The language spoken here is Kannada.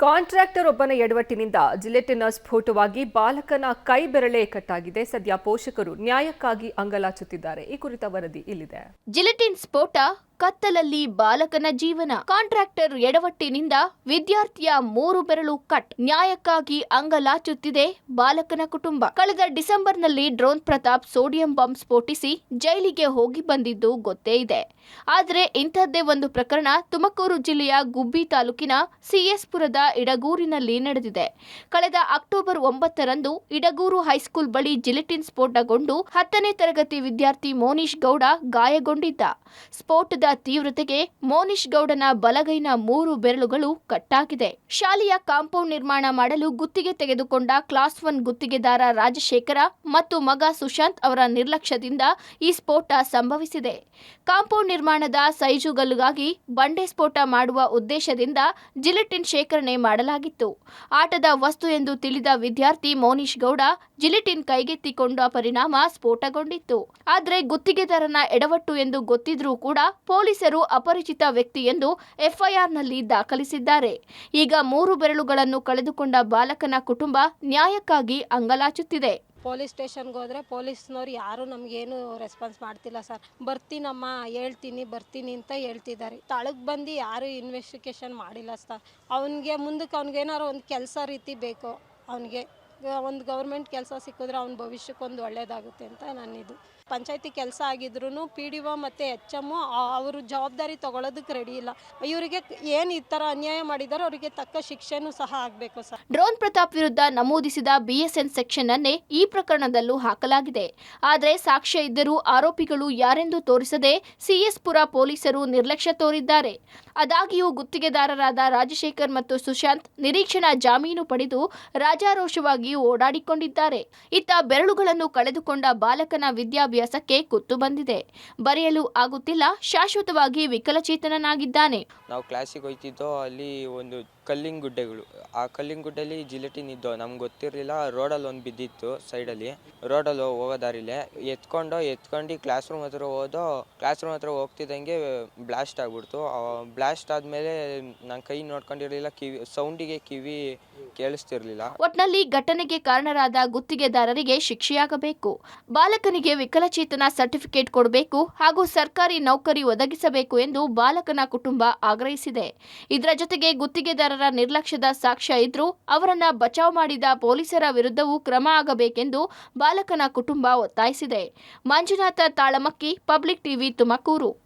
ಕಾಂಟ್ರಾಕ್ಟರ್ ಒಬ್ಬನ ಎಡವಟ್ಟಿನಿಂದ ಜಿಲೆಟಿನ್ ಸ್ಫೋಟವಾಗಿ ಬಾಲಕನ ಕೈ ಬೆರಳೇ ಕಟ್ಟಾಗಿದೆ. ಸದ್ಯ ಪೋಷಕರು ನ್ಯಾಯಕ್ಕಾಗಿ ಅಂಗಲಾಚುತ್ತಿದ್ದಾರೆ. ಈ ಕುರಿತ ವರದಿ ಇಲ್ಲಿದೆ. ಜಿಲೆಟಿನ್ ಸ್ಫೋಟ, ಕತ್ತಲಲ್ಲಿ ಬಾಲಕನ ಜೀವನ. ಕಾಂಟ್ರಾಕ್ಟರ್ ಎಡವಟ್ಟಿನಿಂದ ವಿದ್ಯಾರ್ಥಿಯ 3 ಬೆರಳು ಕಟ್. ನ್ಯಾಯಕ್ಕಾಗಿ ಅಂಗಲಾಚುತ್ತಿದೆ ಬಾಲಕನ ಕುಟುಂಬ. ಕಳೆದ ಡಿಸೆಂಬರ್ನಲ್ಲಿ ಡ್ರೋನ್ ಪ್ರತಾಪ್ ಸೋಡಿಯಂ ಬಾಂಬ್ ಸ್ಫೋಟಿಸಿ ಜೈಲಿಗೆ ಹೋಗಿ ಬಂದಿದ್ದು ಗೊತ್ತೇ ಇದೆ. ಆದರೆ ಇಂಥದ್ದೇ ಒಂದು ಪ್ರಕರಣ ತುಮಕೂರು ಜಿಲ್ಲೆಯ ಗುಬ್ಬಿ ತಾಲೂಕಿನ ಸಿಎಸ್ಪುರದ ಇಡಗೂರಿನಲ್ಲಿ ನಡೆದಿದೆ. ಕಳೆದ ಅಕ್ಟೋಬರ್ 9ರಂದು ಇಡಗೂರು ಹೈಸ್ಕೂಲ್ ಬಳಿ ಜಿಲೆಟಿನ್ ಸ್ಫೋಟಗೊಂಡು 10ನೇ ತರಗತಿ ವಿದ್ಯಾರ್ಥಿ ಮೋನಿಶ್ ಗೌಡ ಗಾಯಗೊಂಡಿದ್ದ. ಸ್ಫೋಟದ ತೀವ್ರತೆಗೆ ಮೋನಿಶ್ ಗೌಡನ ಬಲಗೈನ 3 ಬೆರಳುಗಳು ಕಟ್ಟಾಗಿದೆ. ಶಾಲೆಯ ಕಾಂಪೌಂಡ್ ನಿರ್ಮಾಣ ಮಾಡಲು ಗುತ್ತಿಗೆ ತೆಗೆದುಕೊಂಡ ಕ್ಲಾಸ್ 1 ಗುತ್ತಿಗೆದಾರ ರಾಜಶೇಖರ ಮತ್ತು ಮಗ ಸುಶಾಂತ್ ಅವರ ನಿರ್ಲಕ್ಷ್ಯದಿಂದ ಈ ಸ್ಫೋಟ ಸಂಭವಿಸಿದೆ. ಕಾಂಪೌಂಡ್ ನಿರ್ಮಾಣದ ಸೈಜುಗಲ್ಲುಗಾಗಿ ಬಂಡೆ ಸ್ಫೋಟ ಮಾಡುವ ಉದ್ದೇಶದಿಂದ ಜಿಲೆಟಿನ್ ಶೇಖರಣೆ ಮಾಡಲಾಗಿತ್ತು. ಆಟದ ವಸ್ತು ಎಂದು ತಿಳಿದ ವಿದ್ಯಾರ್ಥಿ ಮೋನಿಶ್ ಗೌಡ ಜಿಲೆಟಿನ್ ಕೈಗೆತ್ತಿಕೊಂಡ ಪರಿಣಾಮ ಸ್ಫೋಟಗೊಂಡಿತ್ತು. ಆದರೆ ಗುತ್ತಿಗೆದಾರನ ಎಡವಟ್ಟು ಎಂದು ಗೊತ್ತಿದ್ರೂ ಕೂಡ ಪೊಲೀಸರು ಅಪರಿಚಿತ ವ್ಯಕ್ತಿ ಎಂದು ಎಫ್ಐಆರ್ನಲ್ಲಿ ದಾಖಲಿಸಿದ್ದಾರೆ. ಈಗ 3 ಬೆರಳುಗಳನ್ನು ಕಳೆದುಕೊಂಡ ಬಾಲಕನ ಕುಟುಂಬ ನ್ಯಾಯಕ್ಕಾಗಿ ಅಂಗಲಾಚುತ್ತಿದೆ. ಪೊಲೀಸ್ ಸ್ಟೇಷನ್ಗೆ ಹೋದರೆ ಪೊಲೀಸ್ನವ್ರು ಯಾರೂ ನಮಗೇನು ರೆಸ್ಪಾನ್ಸ್ ಮಾಡ್ತಿಲ್ಲ ಸರ್. ಬರ್ತೀನಮ್ಮ ಬರ್ತೀನಿ ಅಂತ ಹೇಳ್ತಿದ್ದಾರೆ. ತಳಗೆ ಬಂದು ಯಾರೂ ಇನ್ವೆಸ್ಟಿಗೇಷನ್ ಮಾಡಿಲ್ಲ ಸರ್. ಅವನಿಗೆ ಮುಂದಕ್ಕೆ ಅವ್ನಿಗೇನಾದ್ರು ಒಂದು ಕೆಲಸ ರೀತಿ ಬೇಕು. ಅವನಿಗೆ ಒಂದು ಗೌರ್ಮೆಂಟ್ ಕೆಲಸ ಸಿಕ್ಕಿದ್ರೆ ಅವ್ನ ಭವಿಷ್ಯಕ್ಕೊಂದು ಒಳ್ಳೇದಾಗುತ್ತೆ ಅಂತ ನನ್ನಿದು. ಪಂಚಾಯತಿ ಕೆಲಸ ಆಗಿದ್ರು PDO ಮತ್ತು HM ಅವರು ಜವಾಬ್ದಾರಿ ತಗೊಳ್ಳೋದಕ್ಕೆ ರೆಡಿ ಇಲ್ಲ. ಇವರಿಗೆ ಏನು ಈ ಥರ ಅನ್ಯಾಯ ಮಾಡಿದಾರೋ ಅವರಿಗೆ ತಕ್ಕ ಶಿಕ್ಷೆನೂ ಸಹ ಆಗಬೇಕು ಸರ್. ಡ್ರೋನ್ ಪ್ರತಾಪ್ ವಿರುದ್ಧ ನಮೂದಿಸಿದ BSN ಸೆಕ್ಷನ್ ಅನ್ನೇ ಈ ಪ್ರಕರಣದಲ್ಲೂ ಹಾಕಲಾಗಿದೆ. ಆದರೆ ಸಾಕ್ಷ್ಯ ಇದ್ದರೂ ಆರೋಪಿಗಳು ಯಾರೆಂದು ತೋರಿಸದೆ ಸಿಎಸ್ಪುರ ಪೊಲೀಸರು ನಿರ್ಲಕ್ಷ್ಯ ತೋರಿದ್ದಾರೆ. ಆದಾಗ್ಯೂ ಗುತ್ತಿಗೆದಾರರಾದ ರಾಜಶೇಖರ್ ಮತ್ತು ಸುಶಾಂತ್ ನಿರೀಕ್ಷಣಾ ಜಾಮೀನು ಪಡೆದು ರಾಜಾರೋಷವಾಗಿ ಓಡಾಡಿಕೊಂಡಿದ್ದಾರೆ. ಇತ್ತ ಬೆರಳುಗಳನ್ನು ಕಳೆದುಕೊಂಡ ಬಾಲಕನ ವಿದ್ಯಾಭ್ಯಾಸಕ್ಕೆ ಕುತ್ತು ಬಂದಿದೆ. ಬರೆಯಲು ಆಗುತ್ತಿಲ್ಲ, ಶಾಶ್ವತವಾಗಿ ವಿಕಲಚೇತನನಾಗಿದ್ದಾನೆ. ನಾವು ಕ್ಲಾಸಿಗೆ ಹೋಗ್ತಿದ್ದೋ, ಅಲ್ಲಿ ಒಂದು ಕಲ್ಲಿನ ಗುಡ್ಡೆಗಳು, ಆ ಕಲ್ಲಿನ ಗುಡ್ಡೆಯಲ್ಲಿ ಜಿಲೆಟಿನ್ ಇದ್ದೋ ನಮ್ಗೆ ಗೊತ್ತಿರಲಿಲ್ಲ. ರೋಡಲ್ಲಿ ಒಂದು ಬಿದ್ದಿತ್ತು ಸೈಡಲ್ಲಿ, ರೋಡಲ್ಲಿ ಹೋಗೋ ದಾರಿಲೇ ಎತ್ಕೊಂಡು ಕ್ಲಾಸ್ ರೂಮ್ ಹತ್ರ ಹೋಗ್ತಿದ್ದಂಗೆ ಬ್ಲಾಸ್ಟ್ ಆಗ್ಬಿಡ್ತು. ಬ್ಲಾಸ್ಟ್ ಆದಮೇಲೆ ನಾನು ಕೈ ನೋಡ್ಕೊಂಡಿರಲಿಲ್ಲ, ಸೌಂಡಿಗೆ ಕಿವಿ ಕೇಳಿಸ್ತಿರ್ಲಿಲ್ಲ. ಒಟ್ನಲ್ಲಿ ಘಟನೆಗೆ ಕಾರಣರಾದ ಗುತ್ತಿಗೆದಾರರಿಗೆ ಶಿಕ್ಷೆಯಾಗಬೇಕು. ಬಾಲಕನಿಗೆ ವಿಕಲಚೇತನ ಸರ್ಟಿಫಿಕೇಟ್ ಕೊಡಬೇಕು ಹಾಗೂ ಸರ್ಕಾರಿ ನೌಕರಿ ಒದಗಿಸಬೇಕು ಎಂದು ಬಾಲಕನ ಕುಟುಂಬ ಆಗ್ರಹಿಸಿದೆ. ಇದರ ಜೊತೆಗೆ ಗುತ್ತಿಗೆದಾರರ ನಿರ್ಲಕ್ಷ್ಯದ ಸಾಕ್ಷ್ಯ ಇದ್ರೂ ಅವರನ್ನ ಬಚಾವ್ ಮಾಡಿದ ಪೊಲೀಸರ ವಿರುದ್ಧವೂ ಕ್ರಮ ಆಗಬೇಕೆಂದು ಬಾಲಕನ ಕುಟುಂಬ ಒತ್ತಾಯಿಸಿದೆ. Manjunath Talamakki, public TV, Tumakuru.